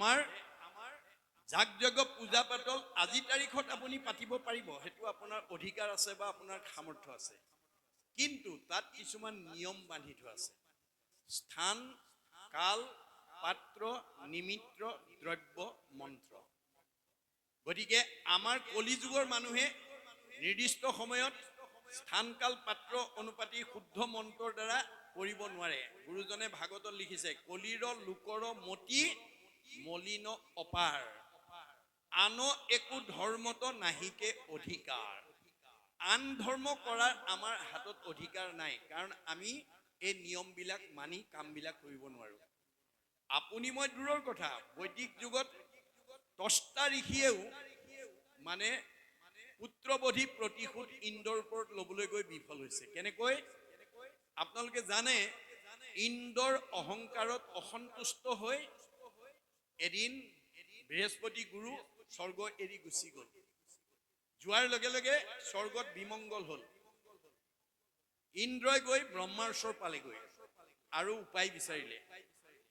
আমাৰ যাগযজ্ঞ পূজা পাতল আজি তাৰিখত আপুনি পাতিব পাৰিব, সেইটো আপোনাৰ অধিকাৰ আছে বা আপোনাৰ সামৰ্থ্য আছে, কিন্তু তাত কিছুমান নিয়ম বান্ধি থোৱা আছে। স্থান, কাল, পাত্ৰ, নিমিত্ত, দ্ৰব্য, মন্ত্ৰ। গতিকে আমাৰ কলিযুগৰ মানুহে নিৰ্দিষ্ট সময়ত স্থান, কাল, পাত্ৰ অনুপাতি শুদ্ধ মন্ত্ৰৰ দ্বাৰা কৰিব নোৱাৰে। গুৰুজনে ভাগৱতত লিখিছে, কলিৰ লোকৰ মতি মলিন অপাৰ, আন একো ধৰ্মত নাহিকে অধিকাৰ। আন ধৰ্ম কৰাৰ আমাৰ হাতত অধিকাৰ নাই, কাৰণ আমি এই নিয়মবিলাক মানি কামবিলাক কৰিব নোৱাৰো। আপুনি মই দূৰৰ কথা, বৈদিক যুগত তস্তা ঋষিয়েও মানে পুত্ৰবধি প্ৰতিশোধ ইন্দ্ৰৰ ওপৰত ল'বলৈ গৈ বিফল হৈছে। কেনেকৈ? আপোনালোকে জানে, ইন্দ্ৰৰ অহংকাৰত অসন্তুষ্ট হৈ এদিন বৃহস্পতি গুৰু স্বৰ্গ এৰি গুচি গ'ল। যোৱাৰ লগে লগে স্বৰ্গত বিমংগল হ'ল। ইন্দ্ৰই গৈ ব্ৰহ্মাৰ ওচৰ পালেগৈ আৰু উপায় বিচাৰিলে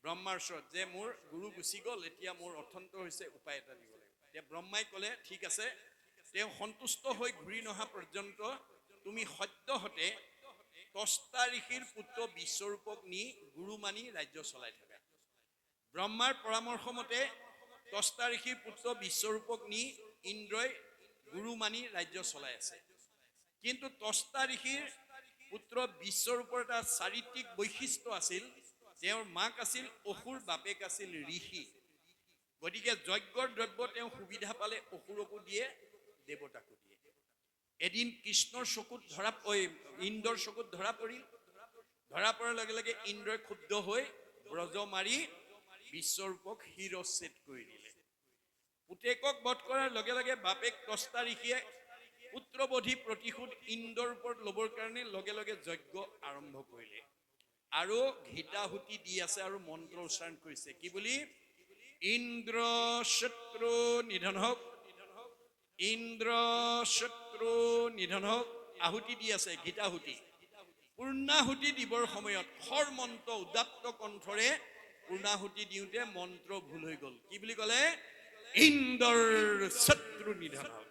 ব্ৰহ্মাৰ ওচৰত, যে মোৰ গুৰু গুচি গ'ল, এতিয়া মোৰ অথন্ত হৈছে, উপায় এটা দিব লাগিব। এতিয়া ব্ৰহ্মাই ক'লে, ঠিক আছে, তেওঁ সন্তুষ্ট হৈ ঘূৰি নহা পৰ্যন্ত তুমি সদ্যহতে তস্তা ঋষিৰ পুত্ৰ বিশ্বৰূপক নি গুৰু মানি ৰাজ্য চলাই থাকা। ব্ৰহ্মাৰ পৰামৰ্শ মতে তস্তা ঋষিৰ পুত্ৰ বিশ্বৰূপক নি ইন্দ্ৰই গুৰু মানি ৰাজ্য চলাই আছে। কিন্তু তস্তা ঋষিৰ পুত্ৰ বিশ্বৰূপৰ এটা চাৰিত্ৰিক বৈশিষ্ট্য আছিল, তেওঁৰ মাক আছিল অসুৰ, বাপেক আছিল ঋষি। গতিকে যজ্ঞৰ দ্ৰব্য তেওঁ সুবিধা পালে অসুৰকো দিয়ে, দেৱতাকো দিয়ে। এদিন কৃষ্ণৰ চকুত ইন্দ্ৰৰ চকুত ধৰা পৰিল। ধৰা পৰাৰ লগে লগে ইন্দ্ৰই ক্ষুব্ধ হৈ ব্ৰজ মাৰি বিশ্বৰূপক শিৰচ্ছেদ কৰি দিলে। পুতেকক বধ কৰাৰ লগে লগে বাপেক তস্তা ঋষিয়ে পুত্ৰবধি প্ৰতিশোধ ইন্দ্ৰৰ ওপৰত ল'বৰ কাৰণে লগে লগে যজ্ঞ আৰম্ভ কৰিলে আৰু ঘিতাহুতি দি আছে আৰু মন্ত্ৰ উচ্চাৰণ কৰিছে। কি বুলি? ইন্দ্ৰ শত্ৰু নিধন হওক, ইন্দ্ৰ শত্ৰু নিধন হওক, আহুতি দি আছে, ঘিতাহুতি। পূৰ্ণাহুতি দিবৰ সময়ত খৰ মন্ত্ৰ উদাত্ত কণ্ঠৰে পূৰ্ণাহুতি দিওঁতে মন্ত্ৰ ভুল হৈ গ'ল। কি বুলি ক'লে? ইন্দ্ৰৰ শত্ৰু নিধন হওক।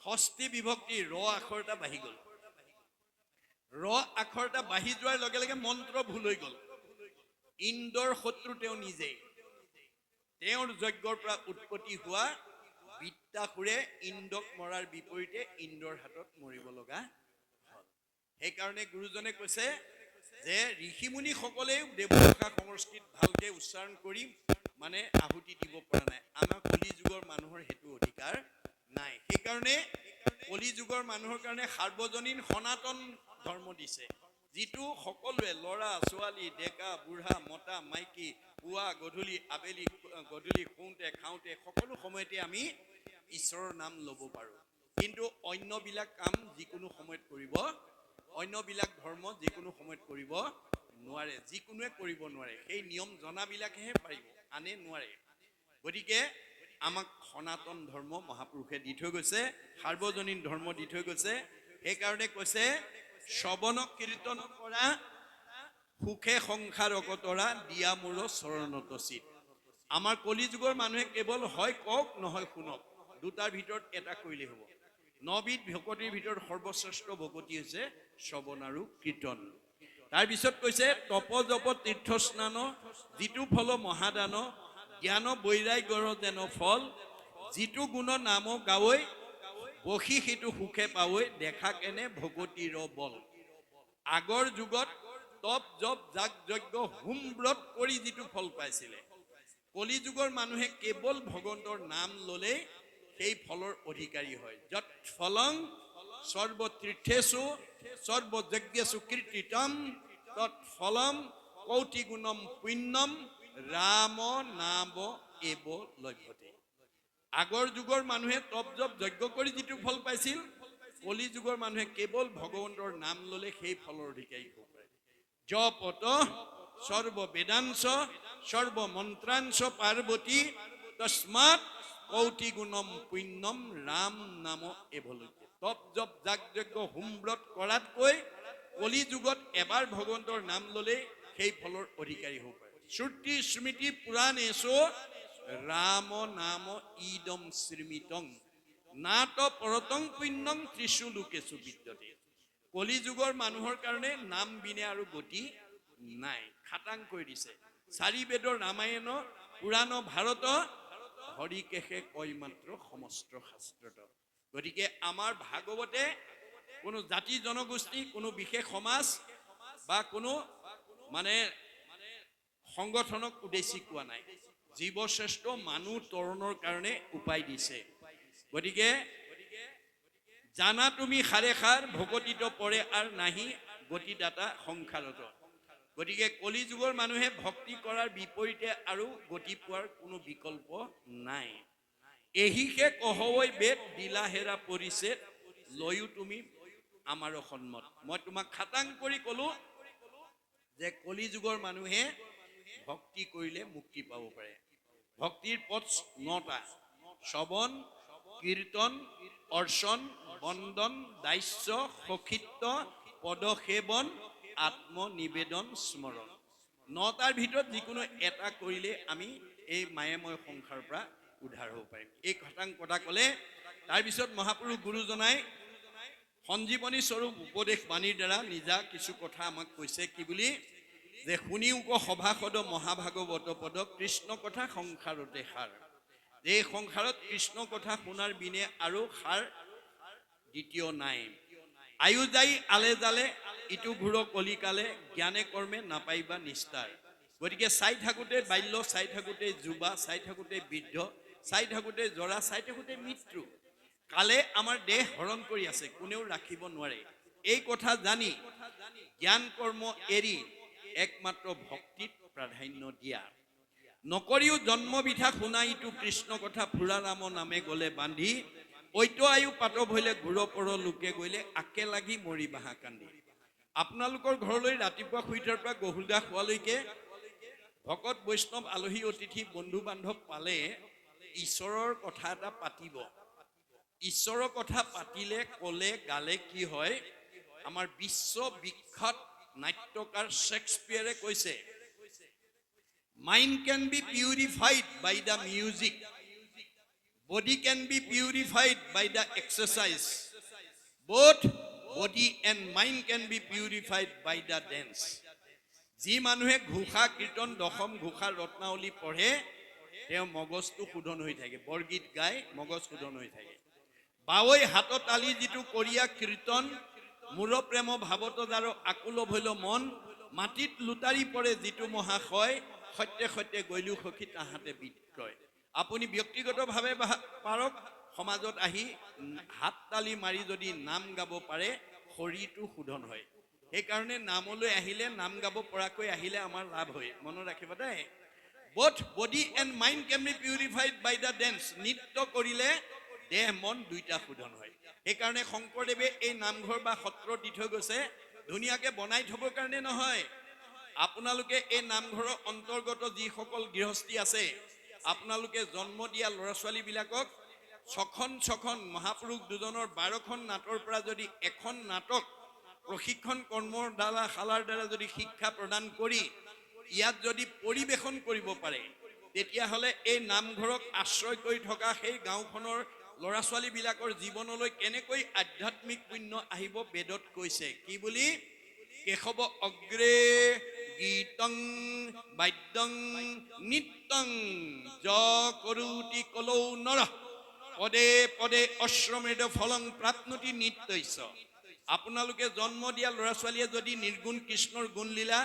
ষষ্ঠী বিভক্তি ৰ আখৰ এটা বাঢ়ি গ'ল। ৰ আখৰ এটা বাঢ়ি যোৱাৰ লগে লগে মন্ত্ৰ ভুল হৈ গ'ল। ইন্দ্ৰৰ শত্ৰু তেওঁ নিজেই। তেওঁৰ যজ্ঞৰ পৰা উৎপত্তি হোৱা বিদ্যাসুৰে ইন্দ্ৰক মৰাৰ বিপৰীতে ইন্দ্ৰৰ হাতত মৰিব লগা হ'ল। সেইকাৰণে গুৰুজনে কৈছে যে ঋষিমুনি সকলেও দেৱভাষা সংস্কৃত ভালকে উচ্চাৰণ কৰি মানে আহুতি দিব পৰা নাই। আমাৰ কলি যুগৰ মানুহৰ সেইটো অধিকাৰ নাই। সেইকাৰণে কলি যুগৰ মানুহৰ কাৰণে সাৰ্বজনীন সনাতন ধৰ্ম দিছে, যিটো সকলোৱে ল'ৰা ছোৱালী ডেকা বুঢ়া মতা মাইকী পুৱা গধূলি আবেলি গধূলি শুওঁতে খাওঁতে সকলো সময়তে আমি ঈশ্বৰৰ নাম ল'ব পাৰোঁ। কিন্তু অন্যবিলাক কাম যিকোনো সময়ত কৰিব, অন্যবিলাক ধৰ্ম যিকোনো সময়ত কৰিব নোৱাৰে, যিকোনোৱে কৰিব নোৱাৰে। সেই নিয়ম জনাবিলাকেহে পাৰিব, আনে নোৱাৰে। গতিকে আমাক সনাতন ধৰ্ম মহাপুৰুষে দি থৈ গৈছে, সাৰ্বজনীন ধৰ্ম দি থৈ গৈছে। সেইকাৰণে কৈছে, শ্ৰৱণ কীৰ্তন কৰা সুখে সংসাৰ অকতৰা দিয়া মোৰ চৰণত চিত। আমাৰ কলি যুগৰ মানুহে কেৱল হয় কওক নহয় শুনক, দুটাৰ ভিতৰত এটা কৰিলেই হ'ব। 9বিধ ভকতিৰ ভিতৰত সৰ্বশ্ৰেষ্ঠ ভকতি হৈছে শ্ৰৱণ আৰু কীৰ্তন। তাৰপিছত কৈছে, তপ জপ তীৰ্থ স্নান যিটো ফল মহাদান, জ্ঞান বৈৰাগ্যৰ যেন ফল, যিটো গুণ নাম গাৱৈ, বসি সিটো সুখে পাৱৈ, দেখা কেনে ভকতিৰ বল। আগৰ যুগত তপ জপ যাগ যজ্ঞ হোম ব্ৰত কৰি যিটো ফল পাইছিলে, কলি যুগৰ মানুহে কেৱল ভগৱন্তৰ নাম ল'লেই সেই ফলৰ অধিকাৰী হয়। যত ফলং সৰ্বতীৰ্থেষু সৰ্বযজ্ঞেষু কীৰ্তিতম তৎ ফলম কৌটি গুণম পুণ্যম ৰাম নাম এব লভ্যতে। আগৰ যুগৰ মানুহে তপ জপ যজ্ঞ কৰি যিটো ফল পাইছিল, কলি যুগৰ মানুহে কেৱল ভগৱন্তৰ নাম ল'লে সেই ফলৰ অধিকাৰী হ'ব পাৰে। জপত সৰ্ব বেদাংশ সৰ্ব মন্ত্ৰাংশ পাৰ্বতী তস্মাৎ কৌটি গুণম পুণ্যম ৰাম নাম এভলৈকে। তপ জপ যাগ যজ্ঞ হোম ব্ৰত কৰাতকৈ কলি যুগত এবাৰ ভগৱন্তৰ নাম ল'লে সেই ফলৰ অধিকাৰী হ'ব পাৰে। শ্ৰুতি স্মৃতি পুৰাণেষু ৰাম নাম ইদম শ্ৰীমিতং নাট পৰতং পুণ্যং ত্ৰিশু লোকেশু বিদ্যতে। কলি যুগৰ মানুহৰ কাৰণে নাম বিনে আৰু গতি নাই। খাটাং কৰি দিছে। 4 বেদৰ ৰামায়ণ পুৰাণ ভাৰত হৰিকেশে কয় মাত্ৰ সমস্ত শাস্ত্ৰত। গতিকে আমাৰ ভাগৱতে কোনো জাতি জনগোষ্ঠী, কোনো বিশেষ সমাজ বা কোনো মানে সংগঠনক উদ্দেশ্যি কোৱা নাই। জীৱশ্ৰেষ্ঠ মানুহ তৰণৰ কাৰণে উপায় দিছে। গতিকে জানা তুমি সাৰে সাৰ ভকতিত পৰে আৰু নাহি গতিদাতা সংসাৰত। গতিকে কলি যুগৰ মানুহে ভক্তি কৰাৰ বিপৰীতে আৰু গতি পোৱাৰ কোনো বিকল্প নাই। এহিকে কহৈ বেদ দিলাহেৰা পৰিছেদ লৈও তুমি আমাৰ সন্মত। মই তোমাক খাটাং কৰি কলো যে কলি যুগৰ মানুহে ভক্তি কৰিলে মুক্তি পাব পাৰে। ভক্তিৰ পথ 9টা: শ্ৰৱণ, কীৰ্তন, অৰ্চন, বন্দন, দাস্য, সখিত্ব, পদসেৱন, আত্মনিবেদন, স্মৰণ। 9টাৰ ভিতৰত যিকোনো এটা কৰিলে আমি এই মায়াময় সংসাৰৰ পৰা উদ্ধাৰ হ'ব পাৰিম। এই খাটাং কথা ক'লে তাৰপিছত মহাপুৰুষ গুৰুজনাই সঞ্জীৱনী স্বৰূপ উপদেশ বাণীৰ দ্বাৰা নিজা কিছু কথা আমাক কৈছে। কি বুলি? যে শুনিওক সভাসদ মহাভাগৱত পদ কৃষ্ণ কথা সংসাৰতে সাৰ। এই সংসাৰত কৃষ্ণ কথা শুনাৰ বিনে আৰু সাৰ দ্বিতীয় নাই। আয়ু যাই আলে জালে ইটো ঘূৰ কলিকালে জ্ঞানে কৰ্মে নাপাইবা নিস্তাৰ। গতিকে চাই থাকোঁতে বাল্য, চাই থাকোঁতে যুৱা, চাই থাকোঁতে বৃদ্ধ, চাই থাকোঁতে জৰা, চাই থাকোঁতে মৃত্যু। কালে আমাৰ দেহ হৰণ কৰি আছে, কোনেও ৰাখিব নোৱাৰে। এই কথা জানি জ্ঞান কৰ্ম এৰি একমাত্ৰ ভক্তিত প্ৰাধান্য দিয়া। নকৰিও জন্ম বিধা শুনা ইটো কৃষ্ণ কথা ফুৰা ৰাম নামে গলে বান্ধি ঐত আয়ু পাতব হইলে ঘূৰ পৰ লোকে গলে আকে লাগি মৰি বাহা কান্দি। আপোনালোকৰ ঘৰলৈ ৰাতিপুৱা শুই উঠাৰ পৰা গহুলগা খোৱালৈকে ভকত বৈষ্ণৱ আলহী অতিথি বন্ধু বান্ধৱ পালে ঈশ্বৰৰ কথা এটা পাতিব। ঈশ্বৰৰ কথা পাতিলে কলে গালে কি হয়? আমাৰ বিশ্ববিখ্যাত নাট্যকাৰ শেক্সপিয়াৰে কৈছে, mind can be purified by the music, body can be purified by the exercise, both body and mind can be purified by the dance. যি মানুহে ঘোষা কীৰ্তন দশম ঘোষা ৰত্নাৱলী পঢ়ে তেওঁ মগজটো শোধন হৈ থাকে। বৰগীত গাই মগজ শোধন হৈ থাকে। বাৱৈ হাতত আলি যিটো কৰিয়া কীৰ্তন মূৰ প্ৰেম ভাৱত যাৰ আকুল ভৈল মন, মাটিত লুটাৰি পৰে যিটো মহাশয় সত্যে সত্যে গৈলো সখী তাহাঁতে বিক্ৰয়। আপুনি ব্যক্তিগতভাৱে পাৰক, সমাজত আহি হাত তালি মাৰি যদি নাম গাব পাৰে শৰীৰটো শোধন হয়। সেইকাৰণে নামলৈ আহিলে, নাম গাব পৰাকৈ আহিলে আমাৰ লাভ হয়। মনত ৰাখিব দেই। both body and mind can be purified by the dance. নৃত্য কৰিলে দেহ মন দুইটা শোধন হয়। সেইকাৰণে শংকৰদেৱে এই নামঘৰ বা সত্ৰ দি থৈ গৈছে ধুনীয়াকে বনাই থবৰ কাৰণে নহয়। আপোনালোকে এই নামঘৰৰ অন্তৰ্গত যিসকল গৃহস্থী আছে, আপোনালোকে জন্ম দিয়া ল'ৰা ছোৱালীবিলাকক ছখন মহাপুৰুষ দুজনৰ 12খন নাটৰ পৰা যদি এখন নাটক প্ৰশিক্ষণ কৰ্মৰ দ্বাৰা শালাৰ দ্বাৰা যদি শিক্ষা প্ৰদান কৰি ইয়াত যদি পৰিবেশন কৰিব পাৰে, তেতিয়াহ'লে এই নামঘৰক আশ্ৰয় কৰি থকা সেই গাঁওখনৰ ল'ৰা ছোৱালীবিলাকৰ জীৱনলৈ কেনেকৈ আধ্যাত্মিক পুণ্য আহিব বেদত কৈছে। কি বুলি? কেশৱ অগ্ৰে গীতং বাদ্যং নিত্যং য কৰোতি কলৌ নৰ পদে পদে অশ্ৰমেদ ফলং প্ৰাপ্নুতি নিত্যস্য। আপোনালোকে জন্ম দিয়া ল'ৰা ছোৱালীয়ে যদি নিৰ্গুণ কৃষ্ণৰ গুণলীলা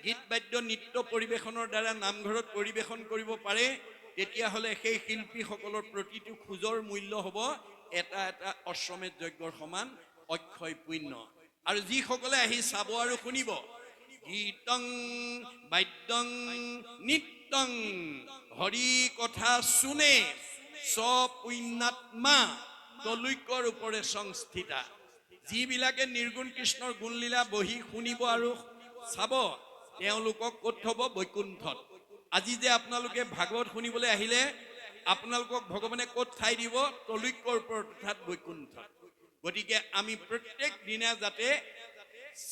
গীত বাদ্য নৃত্য পৰিবেশনৰ দ্বাৰা নামঘৰত পৰিবেশন কৰিব পাৰে, তেতিয়াহ'লে সেই শিল্পীসকলৰ প্ৰতিটো খোজৰ মূল্য হ'ব এটা এটা অশ্বমেধ যজ্ঞৰ সমান অক্ষয় পুণ্য। আৰু যিসকলে আহি চাব আৰু শুনিব, গীতং বাদ্যং নিত্যং হৰি কথা শুনে স পুণ্যাত্মা তলৈকৰ ওপৰে সংস্থিতা। যিবিলাকে নিৰ্গুণ কৃষ্ণৰ গুণলীলা বহি শুনিব আৰু চাব, তেওঁলোকক ক'ত থব? বৈকুণ্ঠত। আজি যে আপোনালোকে ভাগৱত শুনিবলৈ আহিলে আপোনালোকক ভগৱানে ক'ত ঠাই দিব? তলৈকৰ ওপৰত, অৰ্থাৎ বৈকুণ্ঠত। গতিকে আমি প্ৰত্যেক দিনা যাতে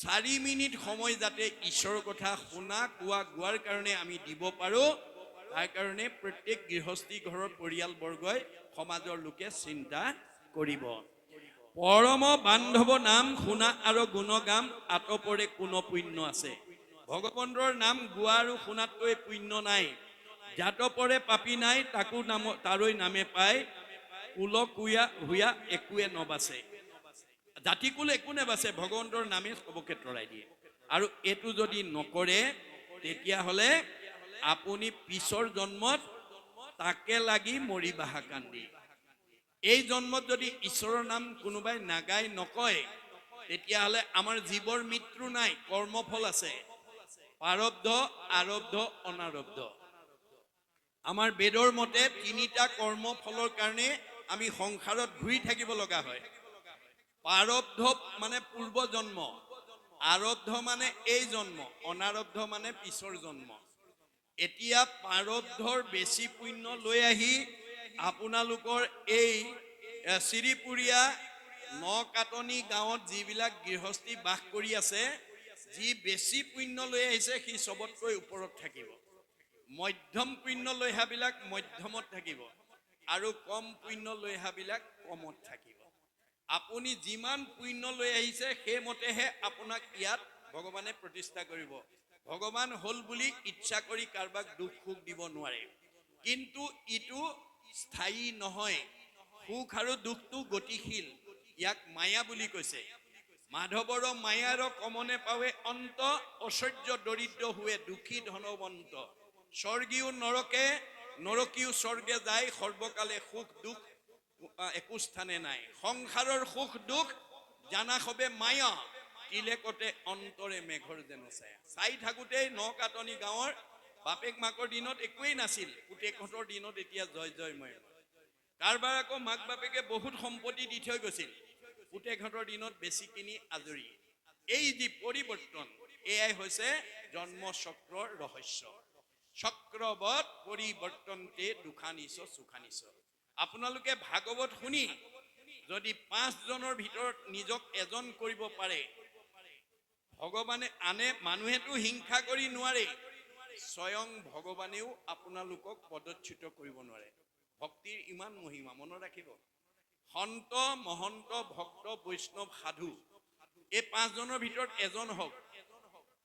4 মিনিট সময় যাতে ঈশ্বৰৰ কথা শুনা কোৱা গোৱাৰ কাৰণে আমি দিব পাৰোঁ, তাৰ কাৰণে প্ৰত্যেক গৃহস্থী ঘৰৰ পৰিয়ালবৰ্গই সমাজৰ লোকে চিন্তা কৰিব। পৰম বান্ধৱ নাম শুনা আৰু গুণগাম আতপৰে কোনো পুণ্য আছে। ভগৱন্তৰ নাম গোৱা আৰু শুনাতকৈ পুণ্য নাই। জাতপৰে পাপী নাই তাকো নাম তাৰৈ নামে পায়। কুল কুয়া হুয়া একোৱে নবাছে। জাতি কুল একো নেবাছে, ভগৱন্তৰ নামে চবকে তৰাই দিয়ে। আৰু এইটো যদি নকৰে তেতিয়াহ'লে আপুনি পিছৰ জন্মত তাকে লাগি মৰিবা হাকান্দি। এই জন্মত যদি ঈশ্বৰৰ নাম কোনোবাই নাগায় নকয় তেতিয়াহ'লে আমাৰ জীৱৰ মৃত্যু নাই, কৰ্মফল আছে। প্ৰাৰব্ধ, আৰব্ধ, অনাৰব্ধ। আমাৰ বেদৰ মতে তিনিটা কৰ্মফলৰ কাৰণে আমি সংসাৰত ঘূৰি থাকিব লগা হয়। প্ৰাৰব্ধ মানে পূৰ্ব জন্ম, আৰব্ধ মানে এই জন্ম, অনাৰব্ধ মানে পিছৰ জন্ম। এতিয়া প্ৰাৰব্ধৰ বেছি পুণ্য লৈ আহি আপোনালোকৰ এই চিৰিপুৰীয়া নকাটনি গাঁৱত যিবিলাক গৃহস্থী বাস কৰি আছে, যি বেছি পুণ্য লৈ আহিছে সি চবতকৈ ওপৰত থাকিব। মধ্যম পুণ্য লৈ অহাবিলাক মধ্যমত থাকিব আৰু কম পুণ্য লৈ অহাবিলাক কমত থাকিব। আপুনি যিমান পুণ্য লৈ আহিছে সেইমতেহে আপোনাক ইয়াত ভগৱানে প্ৰতিষ্ঠা কৰিব। ভগৱান হ'ল বুলি ইচ্ছা কৰি কাৰোবাক দুখ সুখ দিব নোৱাৰে। কিন্তু ইটো স্থায়ী নহয়। সুখ আৰু দুখটো গতিশীল, ইয়াক মায়া বুলি কৈছে। মাধৱৰ মায়াৰ কমনে পাৱে অন্ত, ঐশ্বৰ্য দৰিদ্ৰ হুৱে দুখী ধনৱন্ত। স্বৰ্গীয় নৰকে, নৰকীয় স্বৰ্গে যায়, সৰ্বকালে সুখ দুখ একো স্থানে নাই। সংসাৰৰ সুখ দুখ জানা সবে মায়া, তিলেকতে অন্তৰে মেঘৰ যেন ছায়া। চাই থাকোঁতেই নকাটনি গাঁৱৰ বাপেক মাকৰ দিনত একোৱেই নাছিল, পুতেকহঁতৰ দিনত এতিয়া জয় জয়ময়। কাৰোবাৰ আকৌ মাক বাপেকে বহুত সম্পত্তি দি থৈ গৈছিল, পুতেকহঁতৰ দিনত বেছি কিনি আজৰি। এই যি পৰিৱৰ্তন, এয়াই হৈছে জন্ম চক্ৰৰ ৰহস্য। চক্ৰবৎ পৰিৱৰ্তনতে দুখানিছ সুখানিছ। আপোনালোকে ভাগৱত শুনি যদি 5 জনৰ ভিতৰত নিজক এজন কৰিব পাৰে, ভগৱানে আনে মানুহেতো হিংসা কৰি নোৱাৰে, স্বয়ং ভগৱানেও আপোনালোকক পদচ্যুত কৰিব নোৱাৰে। ভক্তিৰ ইমান মহিমা, মনত ৰাখিব। সন্ত মহন্ত ভক্ত বৈষ্ণৱ সাধু এই 5 জনৰ ভিতৰত এজন হওক,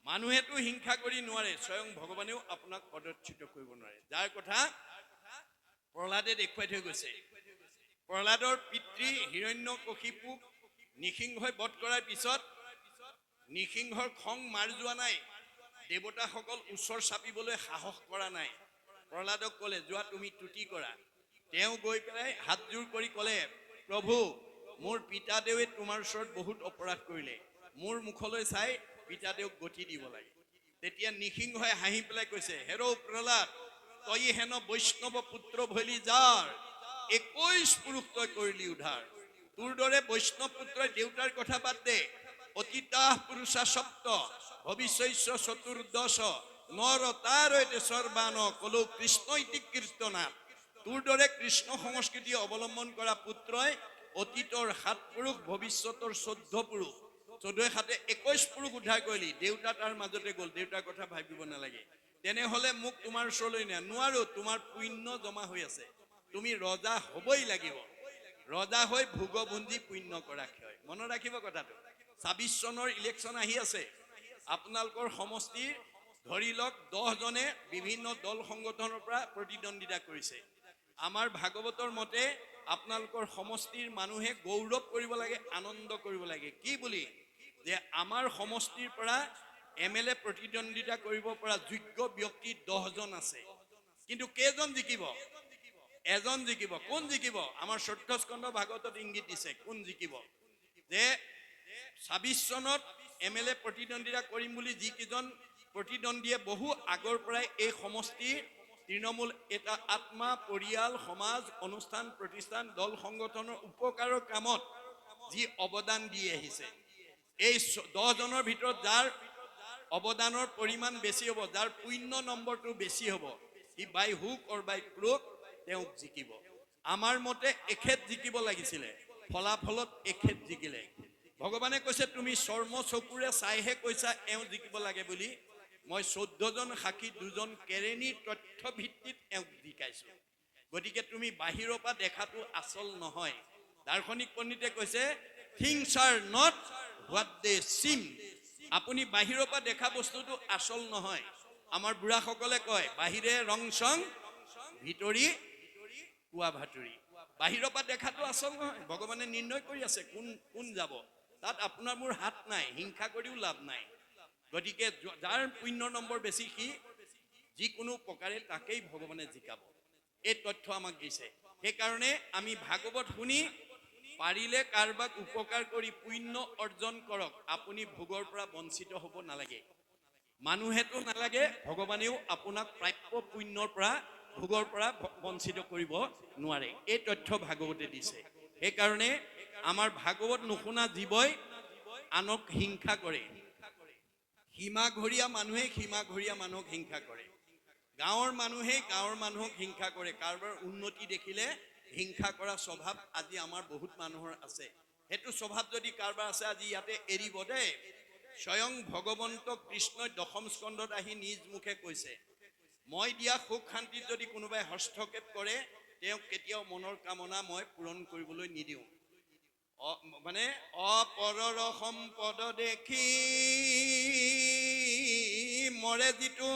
মানুহেতো হিংসা কৰি নোৱাৰে, স্বয়ং ভগৱানেও আপোনাক পদচ্যুত কৰিব নোৱাৰে। যাৰ কথা প্ৰহ্লাদে দেখুৱাই থৈ গৈছে। প্ৰহ্লাদৰ পিতৃ হিৰণ্যকশিপুক নৃসিংহই বধ কৰাৰ পিছত নৃসিংহৰ খং মাৰ যোৱা নাই, দেৱতাসকল ওচৰ চাপিবলৈ সাহস কৰা নাই। প্ৰহ্লাদক ক'লে যোৱা তুমি তুতি কৰা। তেওঁ গৈ পেলাই হাতযোৰ কৰি ক'লে, প্ৰভু মোৰ পিতাদেৱে তোমাৰ ওচৰত বহুত অপৰাধ কৰিলে, মোৰ মুখলৈ চাই পিতাদেউক গতি দিব লাগে। তেতিয়া নৃসিংহই হাঁহি পেলাই কৈছে, হেৰ প্ৰহ্লাদ, তই হেন বৈষ্ণৱ পুত্ৰ ভলি যাৰ 21 পুৰুষ তই কৰিলি উদ্ধাৰ। তোৰ দৰে বৈষ্ণৱ পুত্ৰই দেউতাৰ কথা বাদ দে, অতীতাহ পুৰুষা সপ্ত ভৱিষ্যস্য চতুৰ্দশ নৰ তাৰ সৰ্বান কলো কৃষ্ণ ইতি কীৰ্তনাথ। তোৰ দৰে কৃষ্ণ সংস্কৃতি অৱলম্বন কৰা পুত্ৰই অতীতৰ 7 পুৰুষ, ভৱিষ্যতৰ 14 পুৰুষ, 14 7 21 পুৰুষ উদ্ধাৰ কৰিলি। দেউতা তাৰ মাজতে গ'ল, দেউতাৰ কথা ভাবিব নালাগে। তেনেহ'লে মোক তোমাৰ ওচৰলৈ নিয়া। নোৱাৰো, তোমাৰ পুণ্য জমা হৈ আছে, তুমি ৰজা হ'বই লাগিব। ৰজা হৈ ভোগভুঞ্জি পুণ্য কৰা ক্ষয়। মনত ৰাখিব কথাটো। 26 চনৰ ইলেকশ্যন আহি আছে। আপোনালোকৰ সমষ্টিৰ ধৰি লওক 10 জনে বিভিন্ন দল সংগঠনৰ পৰা প্ৰতিদ্বন্দ্বিতা কৰিছে। আমাৰ ভাগৱতৰ মতে আপোনালোকৰ সমষ্টিৰ মানুহে গৌৰৱ কৰিব লাগে, আনন্দ কৰিব লাগে। কি বুলি? যে আমাৰ সমষ্টিৰ পৰা MLA প্ৰতিদ্বন্দ্বিতা কৰিব পৰা যোগ্য ব্যক্তি 10 জন আছে, কিন্তু কেইজন জিকিব? এজন জিকিব। কোন জিকিব? আমাৰ 14 স্কন্ধ ভাগৱতত ইংগিত দিছে কোন জিকিব। যে 26 চনত MLA প্ৰতিদ্বন্দ্বিতা কৰিম বুলি যিকেইজন প্ৰতিদ্বন্দ্বীয়ে বহু আগৰ পৰাই এই সমষ্টি তৃণমূল এটা আত্মা, পৰিয়াল, সমাজ, অনুষ্ঠান, প্ৰতিষ্ঠান, দল সংগঠনৰ উপকাৰৰ কামত যি অৱদান দি আহিছে, এই 10 জনৰ ভিতৰত যাৰ অৱদানৰ পৰিমাণ বেছি হ'ব, যাৰ পুণ্য নম্বৰটো বেছি হ'ব, সি বাই হুক অৰ বাই ক্ৰুক তেওঁক জিকিব। আমাৰ মতে এখেত জিকিব লাগিছিলে, ফলাফলত এখেত জিকিলে। ভগৱানে কৈছে তুমি চৰ্ম চকুৰে চাইহে কৈছা এওঁ জিকিব লাগে বুলি। মই 14জন সাক্ষী 2জন কেৰেণীৰ তথ্য ভিত্তিত এওঁক জিকাইছোঁ। গতিকে তুমি বাহিৰৰ পৰা দেখাটো আচল নহয়। দাৰ্শনিক পণ্ডিতে কৈছে things are not what they seem. আপুনি বাহিৰৰ পৰা দেখা বস্তুটো আচল নহয়। আমাৰ বুঢ়াসকলে কয় বাহিৰে ৰং চং ভিতৰি কুৱা ভাতুৰি। বাহিৰৰ পৰা দেখাটো আচল নহয়। ভগৱানে নিৰ্ণয় কৰি আছে কোন যাব। তাত আপোনাৰ মোৰ হাত নাই, হিংসা কৰিও লাভ নাই। গতিকে যাৰ পুণ্যৰ নম্বৰ বেছি সি যিকোনো প্ৰকাৰে তাকেই ভগৱানে জিকাব। এই তথ্য আমাক দিছে। সেইকাৰণে আমি ভাগৱত শুনি পাৰিলে কাৰোবাক উপকাৰ কৰি পুণ্য অৰ্জন কৰক। আপুনি ভোগৰ পৰা বঞ্চিত হ'ব নালাগে। মানুহেতো নালাগে, ভগৱানেও আপোনাক প্ৰাপ্য পুণ্যৰ পৰা ভোগৰ পৰা বঞ্চিত কৰিব নোৱাৰে। এই তথ্য ভাগৱতে দিছে। সেইকাৰণে আমাৰ ভাগৱত নুশুনা জীৱই আনক হিংসা কৰে। সীমাঘৰীয়া মানুহে সীমাঘৰীয়া মানুহক হিংসা কৰে। গাঁৱৰ মানুহে গাঁৱৰ মানুহক হিংসা কৰে। কাৰোবাৰ উন্নতি দেখিলে হিংসা কৰা স্বভাৱ আজি আমাৰ বহুত মানুহৰ আছে। সেইটো স্বভাৱ যদি কাৰোবাৰ আছে আজি ইয়াতে এৰিব দেই। স্বয়ং ভগৱন্ত কৃষ্ণই 10ম স্কন্ধত আহি নিজ মুখে কৈছে মই দিয়া সুখ শান্তিত যদি কোনোবাই হস্তক্ষেপ কৰে তেওঁক কেতিয়াও মনৰ কামনা মই পূৰণ কৰিবলৈ নিদিওঁ। মানে অপৰৰ সম্পদ দেখি মৰে যিটো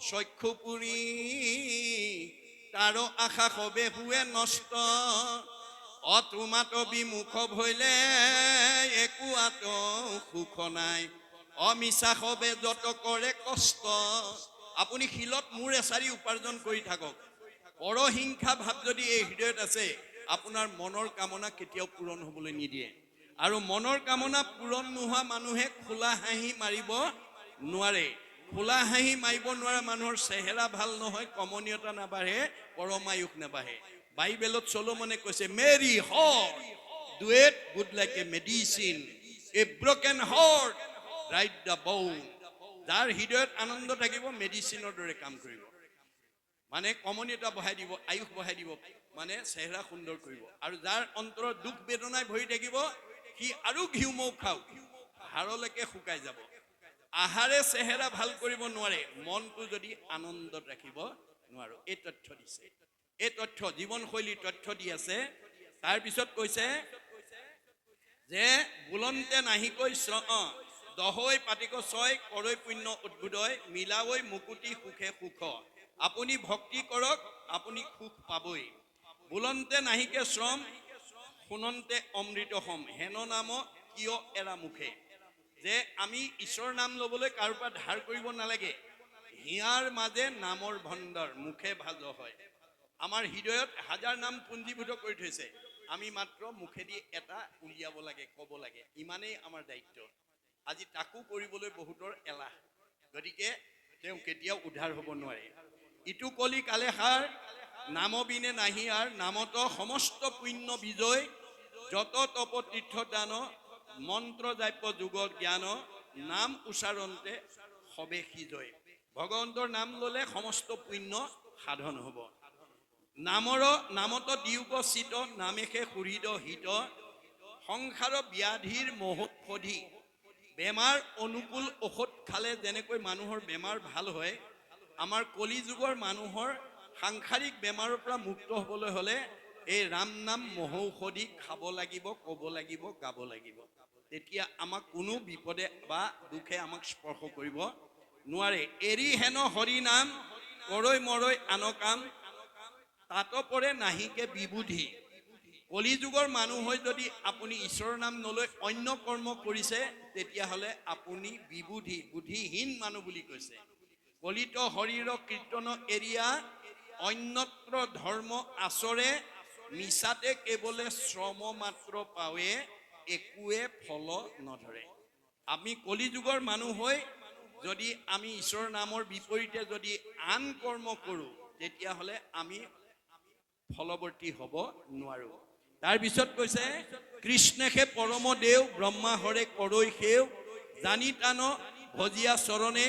চক্ষু পুৰি তাৰো আশা সবে হুৱে নষ্ট। অতোমাত বিমুখ ভৈলে একো আত সুখ নাই। অমিছা সবে যত কৰে কষ্ট। আপুনি শিলত মূৰ এচাৰি উপাৰ্জন কৰি থাকক, পৰহিংসা ভাৱ যদি এই হৃদয়ত আছে আপোনাৰ মনৰ কামনা কেতিয়াও পূৰণ হ'বলৈ নিদিয়ে। আৰু মনৰ কামনা পূৰণ নোহোৱা মানুহে খোলা হাঁহি মাৰিব নোৱাৰে। খোলা হাঁহি মাৰিব নোৱাৰা মানুহৰ চেহেৰা ভাল নহয়, কমনীয়তা নাবাঢ়ে, পৰমায়ুস নাবাঢ়ে। বাইবেলত চলোমনে কৈছে merry heart do it good like a medicine, a broken heart right the bone. যাৰ হৃদয়ত আনন্দ থাকিব মেডিচিনৰ দৰে কাম কৰিব। মানে কমনীয়তা বঢ়াই দিব, আয়ুস বঢ়াই দিব, মানে চেহেৰা সুন্দৰ কৰিব। আৰু যাৰ অন্তৰত দুখ বেদনাই ভৰি থাকিব সি আৰু ঘিউ মৌ খাওক হাড়লৈকে শুকাই যাব। আহাৰে চেহেৰা ভাল কৰিব নোৱাৰে, মনটো যদি আনন্দত ৰাখিব নোৱাৰো। এই তথ্য দিছে। এই তথ্য জীৱনশৈলীৰ তথ্য দি আছে। তাৰপিছত কৈছে যে বুলন্তে নাহিকৈ দহৈ পাতিক ছয় কৰৈ পুণ্য উদ্ভুদয় মিলাৱৈ মুকুতি সুখে সুখ। আপুনি ভক্তি কৰক, আপুনি সুখ পাবই। বুলন্তে নাহিকে শ্ৰম শুনন্তে অমৃত সম হেন নাম কিয় এৰা মুখে। যে আমি ঈশ্বৰৰ নাম ল'বলৈ কাৰোৰ পৰা ধাৰ কৰিব নালাগে। হিয়াৰ মাজে নামৰ ভণ্ডাৰ মুখে ভাজ হয়। আমাৰ হৃদয়ত হাজাৰ নাম পুঞ্জীভূত কৰি থৈছে, আমি মাত্ৰ মুখেদি এটা উলিয়াব লাগে, ক'ব লাগে। ইমানেই আমাৰ দায়িত্ব। আজি তাকো কৰিবলৈ বহুতৰ এলাহ। গতিকে তেওঁ কেতিয়াও উদ্ধাৰ হ'ব নোৱাৰে। ইটো কলি কালে সাৰ নামবিনে নাহি আৰ নামত সমস্ত পুণ্য বিজয়। যত তপ তীৰ্থ দান মন্ত্ৰ জাপ্য যোগ জ্ঞান নাম উচ্চাৰণতে সবে সিজয়। ভগৱন্তৰ নাম ল'লে সমস্ত পুণ্য সাধন হ'ব। নামত দিয়োগ চিত নামেশে সুহৃদ হিত। সংসাৰ ব্যাধিৰ মহোৎসধি। বেমাৰ অনুকূল ঔষধ খালে যেনেকৈ মানুহৰ বেমাৰ ভাল হয়, আমাৰ কলি যুগৰ মানুহৰ সাংসাৰিক বেমাৰৰ পৰা মুক্ত হ'বলৈ হ'লে এই ৰাম নাম মহৌষধি খাব লাগিব, ক'ব লাগিব, গাব লাগিব। তেতিয়া আমাক কোনো বিপদে বা দুখে আমাক স্পৰ্শ কৰিব নোৱাৰে। এৰি হেন হৰি নাম কৰৈ মৰৈ আন কাম তাত পৰে নাহিকে বিবুধি। কলি যুগৰ মানুহ হৈ যদি আপুনি ঈশ্বৰৰ নাম নলৈ অন্য কৰ্ম কৰিছে তেতিয়াহ'লে আপুনি বিবুধি, বুদ্ধিহীন মানুহ বুলি কৈছে। কলিত হৰিৰ কীৰ্তন এৰিয়া অন্যত্ৰ ধৰ্ম আচৰে। মিছাতে কেৱলে শ্ৰম মাত্ৰ পাৱে একোৱে ফল নধৰে। আমি কলি যুগৰ মানুহ হৈ যদি আমি ঈশ্বৰৰ নামৰ বিপৰীতে যদি আন কৰ্ম কৰোঁ তেতিয়াহ'লে আমি ফলৱৰ্তী হ'ব নোৱাৰো। তাৰপিছত কৈছে কৃষ্ণেহে পৰম দেও ব্ৰহ্মা হৰে কৰৈ সেও। জানি টান ভজিয়া চৰণে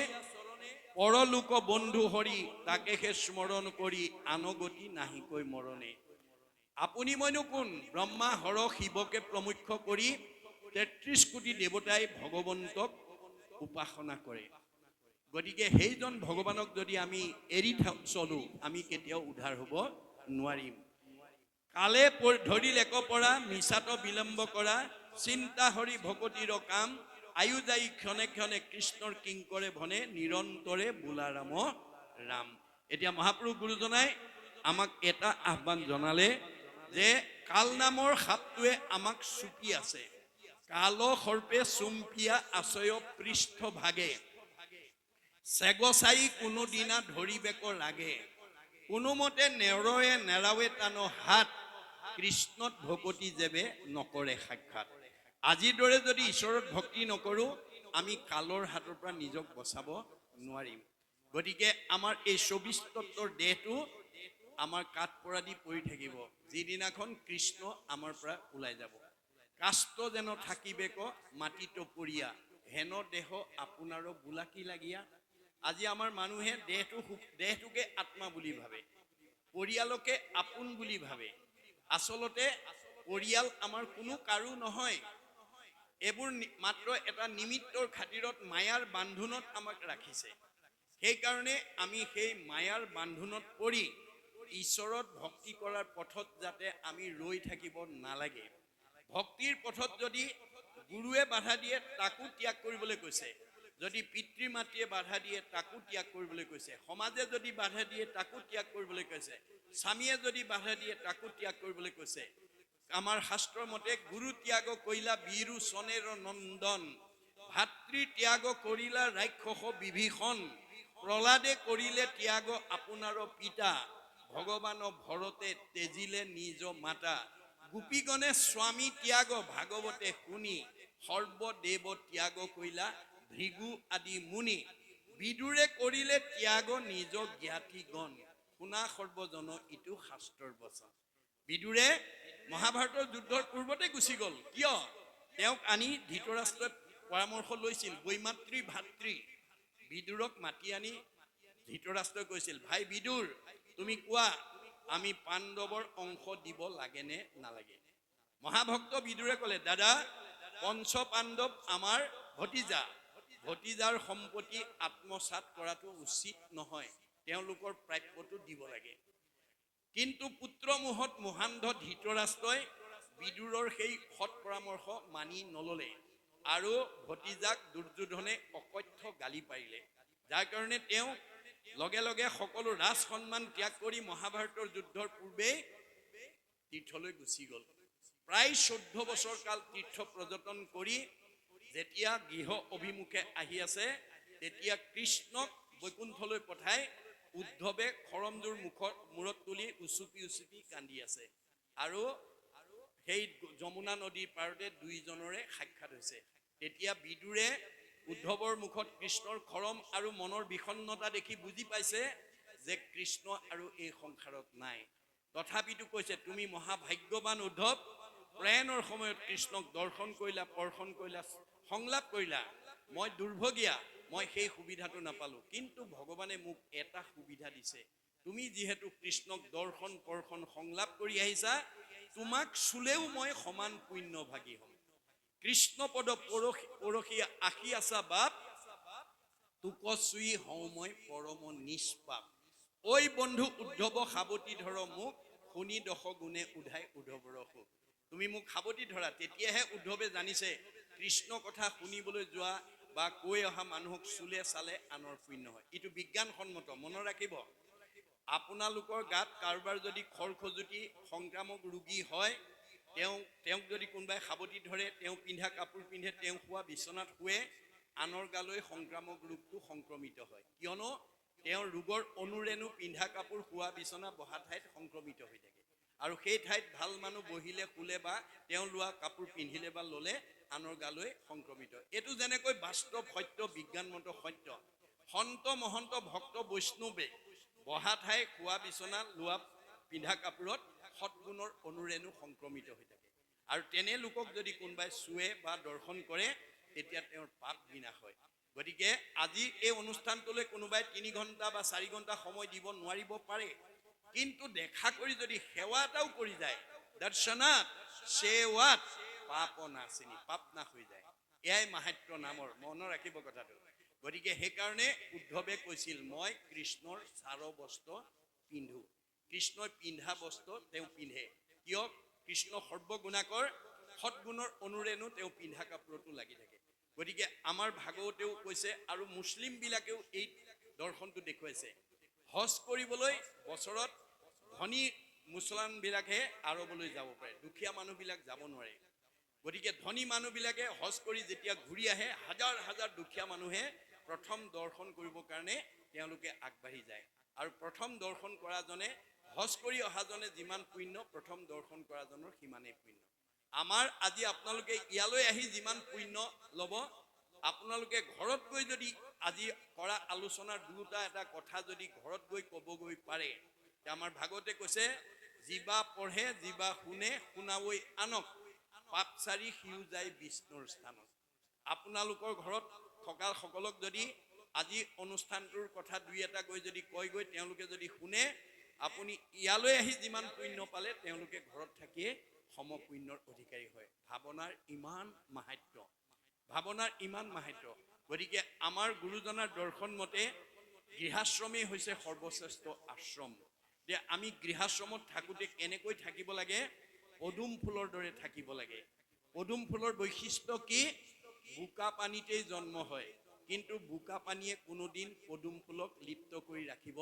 পৰলোক বন্ধু হৰি তাকেহে স্মৰণ কৰি আনগতি নাহিকৈ মৰণে। আপুনি মইনো কোন? ব্ৰহ্মা হৰ শিৱকে প্ৰমুখ্য কৰি 33 কোটি দেৱতাই ভগৱন্তক উপাসনা কৰে। গতিকে সেইজন ভগৱানক যদি আমি এৰি চলো আমি কেতিয়াও উদ্ধাৰ হ'ব নোৱাৰিম। কালে ধৰিল এক পৰা মিছাত বিলম্ব কৰা চিন্তা হৰি ভকতিৰ কাম আয়ু যাই ক্ষণে ক্ষণে কৃষ্ণৰ কিংকৰে ভনে নিৰন্তৰে বোলা ৰাম ৰাম। এতিয়া মহাপুৰুষ গুৰুজনাই আমাক এটা আহ্বান জনালে যে কাল নামৰ সাপটোৱে আমাক চুপি আছে, কাল সৰ্পে চুম্পিয়া আচয় পৃষ্ঠ ভাগে, চেগচাই কোনোদিনা ধৰিবেক লাগে, কোনোমতে নেৰয়ে নেৰাৱে টানো হাত, কৃষ্ণত ভকতি যেবে নকৰে সাক্ষাৎ। আজিৰ দৰে যদি ঈশ্বৰৰ ভক্তি নকৰোঁ আমি কালৰ হাতৰ পৰা নিজক বচাব নোৱাৰিম। গতিকে আমাৰ এই ২৪ তত্ত্বৰ দেহটো আমাৰ কাঠ পৰা দি পৰি থাকিব যিদিনাখন কৃষ্ণ আমাৰ পৰা ওলাই যাব। কাষ্ট যেন থাকিবেক মাটি টপৰীয়া, হেন দেহ আপোনাৰো বোলাকি লাগীয়া। আজি আমাৰ মানুহে দেহটোকে আত্মা বুলি ভাবে, পৰিয়ালকে আপোন বুলি ভাবে। আচলতে পৰিয়াল আমাৰ কোনো কাৰো নহয়, এইবোৰ মাত্ৰ এটা নিমিত্তৰ খাতিৰত মায়াৰ বান্ধোনত আমাক ৰাখিছে। সেইকাৰণে আমি সেই মায়াৰ বান্ধোনত পৰি ঈশ্বৰত ভক্তি কৰাৰ পথত যাতে আমি ৰৈ থাকিব নালাগে। ভক্তিৰ পথত যদি গুৰুৱে বাধা দিয়ে তাকো ত্যাগ কৰিবলৈ কৈছে, যদি পিতৃ মাতৃয়ে বাধা দিয়ে তাকো ত্যাগ কৰিবলৈ কৈছে, সমাজে যদি বাধা দিয়ে তাকো ত্যাগ কৰিবলৈ কৈছে, স্বামীয়ে যদি বাধা দিয়ে তাকো ত্যাগ কৰিবলৈ কৈছে। আমাৰ শাস্ত্ৰৰ মতে গুৰু ত্যাগ কৰিলা বীৰু চনেৰ নন্দন, ভাতৃ ত্যাগ কৰিলা ৰাক্ষস বিভীষণ, প্ৰহ্লাদে কৰিলে ত্যাগ আপোনাৰ পিতা, ভগৱান ভৰতে তেজিলে নিজ মাতা, গোপীগণে স্বামী ত্যাগ ভাগৱতে শুনি, সৰ্বদেৱ ত্যাগ কৰিলা ভৃগু আদি মুনি, বিদুৰে কৰিলে ত্যাগ নিজ জ্ঞাতিগণ, শুনা সৰ্বজন ইটো শাস্ত্ৰৰ বচন। বিদুৰে মহাভাৰতৰ যুদ্ধৰ পূৰ্বতে গুচি গ'ল, কিয়? তেওঁক আনি ধৃতৰাষ্ট্ৰই পৰামৰ্শ লৈছিল, বৈমাতৃ ভাতৃ বিদুৰক মাতি আনি ধৃতৰাষ্ট্ৰই কৈছিল, ভাই বিদুৰ তুমি কোৱা আমি পাণ্ডৱৰ অংশ দিব লাগে নে নালাগে? মহাভক্ত বিদুৰে ক'লে, দাদা পঞ্চ পাণ্ডৱ আমাৰ ভতিজা, ভতিজাৰ সম্পত্তি আত্মসাৎ কৰাটো উচিত নহয়, তেওঁলোকৰ প্ৰাপ্যটো দিব লাগে। কিন্তু পুত্ৰ মোহত মোহান্ধ ধৃতৰাষ্ট্ৰই বিদুৰৰ সেই সৎ পৰামৰ্শ মানি নললে আৰু ভতিজাক দুৰ্যোধনে অকথ্য গালি পাৰিলে, যাৰ কাৰণে তেওঁ লগে লগে সকলো ৰাজ সন্মান ত্যাগ কৰি মহাভাৰতৰ যুদ্ধৰ পূৰ্বেই তীৰ্থলৈ গুচি গ'ল। প্ৰায় 14 বছৰ কাল তীৰ্থ পৰ্যটন কৰি যেতিয়া গৃহ অভিমুখে আহি আছে তেতিয়া কৃষ্ণক বৈকুণ্ঠলৈ পঠাই উদ্ধৱে খৰমজোৰ মূৰত তুলি উচুপি উচুপি কান্দি আছে আৰু সেই যমুনা নদীৰ পাৰতে দুইজনৰে সাক্ষাৎ হৈছে। তেতিয়া বিদুৰে উদ্ধৱৰ মুখত কৃষ্ণৰ খৰম আৰু মনৰ বিষণ্ণতা দেখি বুজি পাইছে যে কৃষ্ণ আৰু এই সংসাৰত নাই। তথাপিতো কৈছে, তুমি মহাভাগ্যৱান উদ্ধৱ, প্ৰয়াণৰ সময়ত কৃষ্ণক দৰ্শন কৰিলা, স্পৰ্শন কৰিলা, সংলাপ কৰিলা। মই দুৰ্ভগীয়া, মই সেই সুবিধাটো নাপালো, কিন্তু ভগৱানে মোক এটা সুবিধা দিছে। তুমি যিহেতু কৃষ্ণক দৰ্শন স্পৰ্শন সংলাপ কৰি আহিছা, তোমাক চুলেও মই সমান পুণ্যভাগী হ'ম। কৃষ্ণ পদ পৰশী আশী আছা বাপ, তোক চুই হওঁ মই পৰম নিষ্পাপ। ঐ বন্ধু উদ্ধৱ সাৱতি ধৰ মোক, শুনি দশ গুণে উধাই উদ্ধৱৰ সুখ। তুমি মোক সাৱতি ধৰা। তেতিয়াহে উদ্ধৱে জানিছে কৃষ্ণ কথা শুনিবলৈ যোৱা বা কৈ অহা মানুহক চুলে চালে আনৰ পুণ্য হয়। এইটো বিজ্ঞানসন্মত, মনত ৰাখিব। আপোনালোকৰ গাত কাৰোবাৰ যদি খৰখজুতি সংক্ৰামক ৰোগী হয়, তেওঁক যদি কোনোবাই সাৱতি ধৰে, তেওঁ পিন্ধা কাপোৰ পিন্ধে, তেওঁ শোৱা বিচনাত শুৱে, আনৰ গালৈ সংক্ৰামক ৰোগটো সংক্ৰমিত হয়, কিয়নো তেওঁৰ ৰোগৰ অনুৰেণু পিন্ধা কাপোৰ, শোৱা বিচনা, বহা ঠাইত সংক্ৰমিত হৈ থাকে। আৰু সেই ঠাইত ভাল মানুহ বহিলে শুলে বা তেওঁ লোৱা কাপোৰ পিন্ধিলে বা ল'লে আনৰ গালৈ সংক্ৰমিত। এইটো যেনেকৈ বাস্তৱ সত্য, বিজ্ঞানমত সত্য। সন্ত মহন্ত ভক্ত বৈষ্ণৱে বহা ঠাই, শোৱা বিচনা, লোৱা পিন্ধা কাপোৰত সৎগুণৰ অনুৰেণু সংক্ৰমিত হৈ থাকে। আৰু তেনে লোকক যদি কোনোবাই চুৱে বা দৰ্শন কৰে তেতিয়া তেওঁৰ পাপ বিনাশ হয়। গতিকে আজি এই অনুষ্ঠানটোলৈ কোনোবাই 3 ঘণ্টা বা 4 ঘণ্টা সময় দিব নোৱাৰিব পাৰে, কিন্তু দেখা কৰি যদি সেৱা এটাও কৰি যায়, দৰ্শনাত সেৱাত পাপ নাশিনী, পাপ নাশ হৈ যায়। এয়াই মাহাত্ম্য নামৰ, মনত ৰাখিব কথাটো। গতিকে সেইকাৰণে উদ্ধৱে কৈছিল মই কৃষ্ণৰ চাৰ বস্ত্ৰ পিন্ধো। কৃষ্ণই পিন্ধা বস্ত্ৰ তেওঁ পিন্ধে, কিয় কৃষ্ণ সৰ্বগুণাকৰ, সৎগুণৰ অনুৰেণু তেওঁ পিন্ধা কাপোৰতো লাগি থাকে। গতিকে আমাৰ ভাগৱতেও কৈছে আৰু মুছলিমবিলাকেও এই দৰ্শনটো দেখুৱাইছে, হজ কৰিবলৈ বছৰত ধনী মুছলমানবিলাকহে আৰৱলৈ যাব পাৰে, দুখীয়া মানুহবিলাক যাব নোৱাৰে। গতিকে ধনী মানুহবিলাকে হজ কৰি যেতিয়া ঘূৰি আহে, হাজাৰ হাজাৰ দুখীয়া মানুহে প্ৰথম দৰ্শন কৰিবৰ কাৰণে তেওঁলোকে আগবাঢ়ি যায়। আৰু প্ৰথম দৰ্শন কৰাজনে, হজ কৰি অহাজনে যিমান পুণ্য, প্ৰথম দৰ্শন কৰাজনৰ সিমানেই পুণ্য। আমাৰ আজি আপোনালোকে ইয়ালৈ আহি যিমান পুণ্য ল'ব, আপোনালোকে ঘৰত গৈ যদি আজি কৰা আলোচনাৰ দুটা এটা কথা যদি ঘৰত গৈ ক'বগৈ পাৰে, আমাৰ ভাগৱতে কৈছে যিবা পঢ়ে যিবা শুনে শুনাবই আনক, পাপচাৰী সিও যায় বিষ্ণুৰ স্থানত। আপোনালোকৰ ঘৰত থকা সকলক যদি আজি অনুষ্ঠানটোৰ কথা দুই এটা গৈ যদি কয়গৈ, তেওঁলোকে যদি শুনে, আপুনি ইয়ালৈ আহি যিমান পুণ্য পালে তেওঁলোকে ঘৰত থাকিয়ে সম পুণ্যৰ অধিকাৰী হয়। ভাৱনাৰ ইমান মাহাত্য, ভাৱনাৰ ইমান মাহাত্য। গতিকে আমাৰ গুৰুজনাৰ দৰ্শন মতে গৃহাশ্ৰমেই হৈছে সৰ্বশ্ৰেষ্ঠ আশ্ৰম। যে আমি গৃহাশ্ৰমত থাকোঁতে কেনেকৈ থাকিব লাগে, পদুম ফুলৰ দৰে থাকিব লাগে। পদুম ফুলৰ বৈশিষ্ট্য কি? বোকা পানীতেই জন্ম হয়, কিন্তু বোকা পানীয়ে কোনোদিন পদুম ফুলক লিপ্ত কৰি ৰাখিব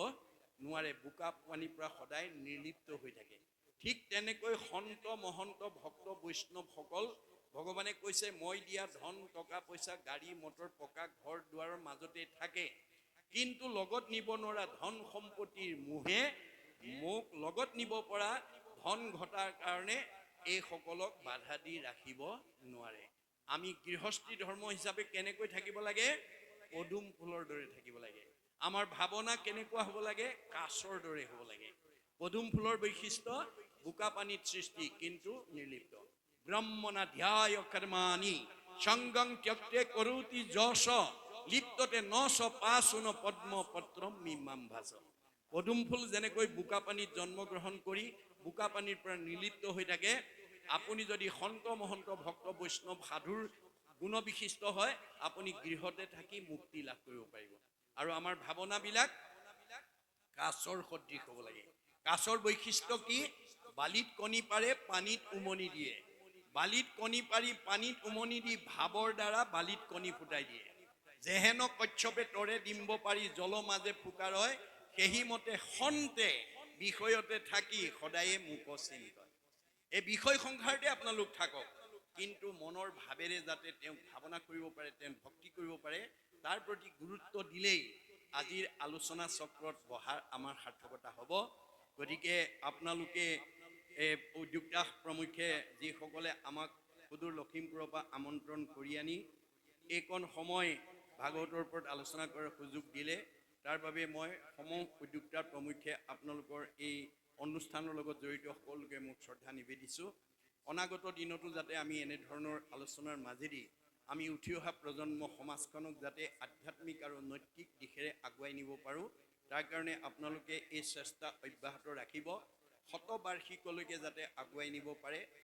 নোৱাৰে, বোকা পানীৰ পৰা সদায় নিৰ্লিপ্ত হৈ থাকে। ঠিক তেনেকৈ সন্ত মহন্ত ভক্ত বৈষ্ণৱসকল, ভগৱানে কৈছে মই দিয়া ধন টকা পইচা গাড়ী মটৰ পকা ঘৰ দুৱাৰৰ মাজতে থাকে, কিন্তু লগত নিব নোৱাৰা ধন সম্পত্তিৰ মোহে মোক লগত নিব পৰা ধন ঘটাৰ কাৰণে এইসকলক বাধা দি ৰাখিব নোৱাৰে। আমি গৃহস্থী ধৰ্ম হিচাপে কেনেকৈ থাকিব লাগে? পদুম ফুলৰ দৰে থাকিব লাগে। আমাৰ ভাৱনা কেনেকুৱা হ'ব লাগে? কাছৰ দৰে হ'ব লাগে। পদুম ফুলৰ বৈশিষ্ট্য বোকা পানীত সৃষ্টি, কিন্তু নিৰ্লিপ্ত। ব্ৰহ্মণা ধ্যায় কৰ্মাণি সংগং ত্যক্তে কৰোতি যশ লিপ্ততে ন স পাশুন পদ্ম পত্ৰম মিমাম ভাস। পদুম ফুল যেনেকৈ বোকা পানীত জন্মগ্ৰহণ কৰি বোকা পানীৰ পৰা নিৰ্লিপ্ত হৈ থাকে, আপুনি যদি সন্ত মহন্ত ভক্ত বৈষ্ণৱ সাধুৰ গুণবিশিষ্ট হয়, আপুনি গৃহতে থাকি মুক্তি লাভ কৰিব পাৰিব। আৰু আমাৰ ভাৱনাবিলাক কাছৰ সদৃশ হ'ব লাগে। কাছৰ বৈশিষ্ট্য কি? বালিত কণী পাৰে, পানীত উমনি দিয়ে। বালিত কণী পাৰি পানীত উমনি দি ভাৱৰ দ্বাৰা বালিত কণী ফুটাই দিয়ে। যেহেন কচ্ছপে তৰে ডিম্ব পাৰি জল মাজে ফুকাৰ হয়, সেই মতে সন্তে বিষয়তে থাকি সদায়ে মোক চিন্ত। এই বিষয় সংসাৰতে আপোনালোক থাকক, কিন্তু মনৰ ভাৱেৰে যাতে তেওঁক ভাৱনা কৰিব পাৰে, তেওঁ ভক্তি কৰিব পাৰে, তাৰ প্ৰতি গুৰুত্ব দিলেই আজিৰ আলোচনা চক্ৰত বহাৰ আমাৰ সাৰ্থকতা হ'ব। গতিকে আপোনালোকে উদ্যোক্তা প্ৰমুখ্যে যিসকলে আমাক সুদূৰ লখিমপুৰৰ পৰা আমন্ত্ৰণ কৰি আনি এইকণ সময় ভাগৱতৰ ওপৰত আলোচনা কৰাৰ সুযোগ দিলে, তাৰ বাবে মই সমূহ উদ্যোক্তাৰ প্ৰমুখ্যে আপোনালোকৰ এই অনুষ্ঠানৰ লগত জড়িত সকলোকে মোক শ্ৰদ্ধা নিবেদিছোঁ। অনাগত দিনতো যাতে আমি এনেধৰণৰ আলোচনাৰ মাজেদি আমি উঠি অহা প্ৰজন্ম সমাজখনক যাতে আধ্যাত্মিক আৰু নৈতিক দিশেৰে আগুৱাই নিব পাৰোঁ, তাৰ কাৰণে আপোনালোকে এই চেষ্টা অব্যাহত ৰাখিব। শতবাৰ্ষিকলৈকে যাতে আগুৱাই নিব পাৰে।